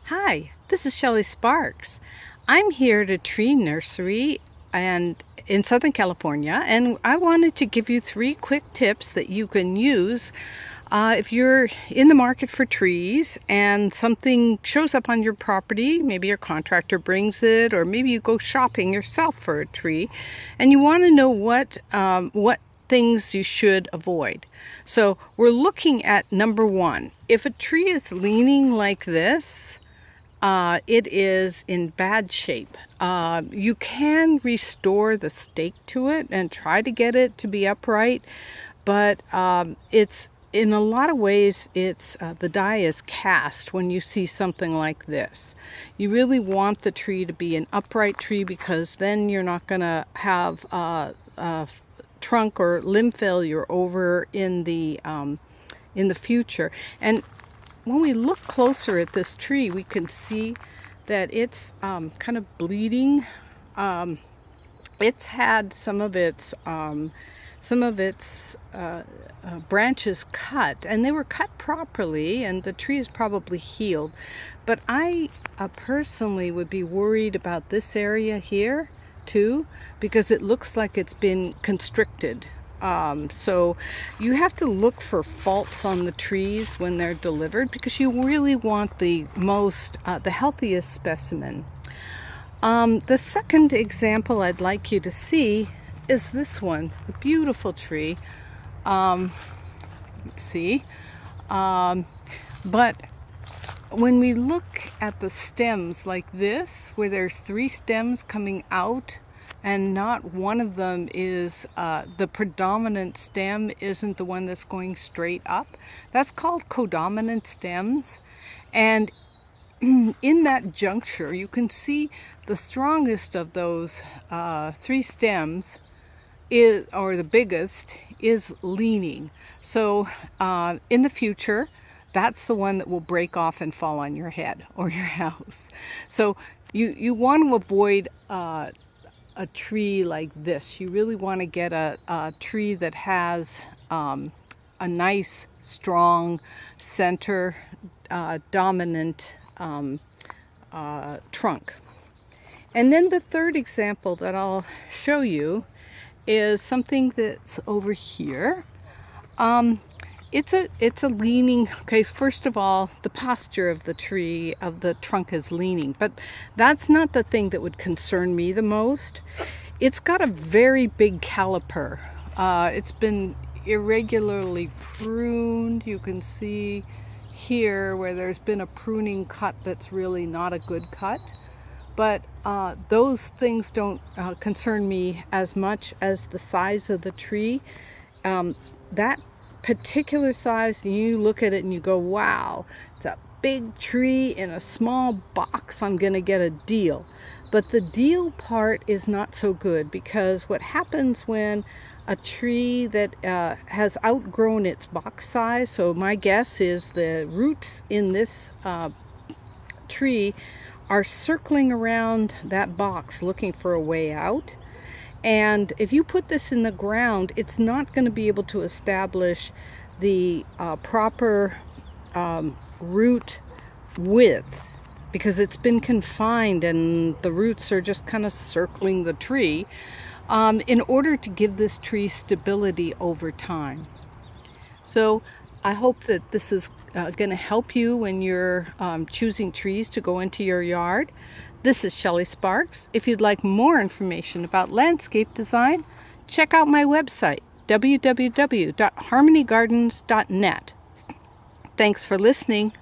Hi, this is Shelley Sparks. I'm here at a tree nursery and in Southern California, and I wanted to give you 3 quick tips that you can use if you're in the market for trees and something shows up on your property. Maybe your contractor brings it, or maybe you go shopping yourself for a tree, and you want to know what things you should avoid. So we're looking at number 1. If a tree is leaning like this, it is in bad shape. You can restore the stake to it and try to get it to be upright, but it's in a lot of ways the die is cast when you see something like this. You really want the tree to be an upright tree, because then you're not going to have trunk or limb failure over in the future. And when we look closer at this tree, we can see that it's kind of bleeding. It's had some of its branches cut, and they were cut properly, and the tree is probably healed. But I personally would be worried about this area here too, because it looks like it's been constricted. So you have to look for faults on the trees when they're delivered, because you really want the healthiest specimen. The second example I'd like you to see is this one, a beautiful tree. Let's see. But when we look at the stems like this, where there's 3 stems coming out, and not one of them is the predominant stem isn't the one that's going straight up, that's called codominant stems. And in that juncture, you can see the strongest of those 3 stems or the biggest, is leaning. So in the future, that's the one that will break off and fall on your head or your house. So you want to avoid a tree like this. You really want to get a tree that has a nice, strong center dominant trunk. And then the third example that I'll show you is something that's over here. It's a leaning. Okay, first of all, the posture of the tree, of the trunk, is leaning, but that's not the thing that would concern me the most. It's got a very big caliper. It's been irregularly pruned. You can see here where there's been a pruning cut that's really not a good cut. But those things don't concern me as much as the size of the tree. That particular size, you look at it and you go, wow, it's a big tree in a small box. I'm going to get a deal. But the deal part is not so good, because what happens when a tree that has outgrown its box size, so my guess is the roots in this tree are circling around that box looking for a way out. And if you put this in the ground, it's not going to be able to establish the proper root width, because it's been confined and the roots are just kind of circling the tree, in order to give this tree stability over time. So I hope that this is going to help you when you're choosing trees to go into your yard. This is Shelley Sparks. If you'd like more information about landscape design, check out my website, www.harmonygardens.net. Thanks for listening.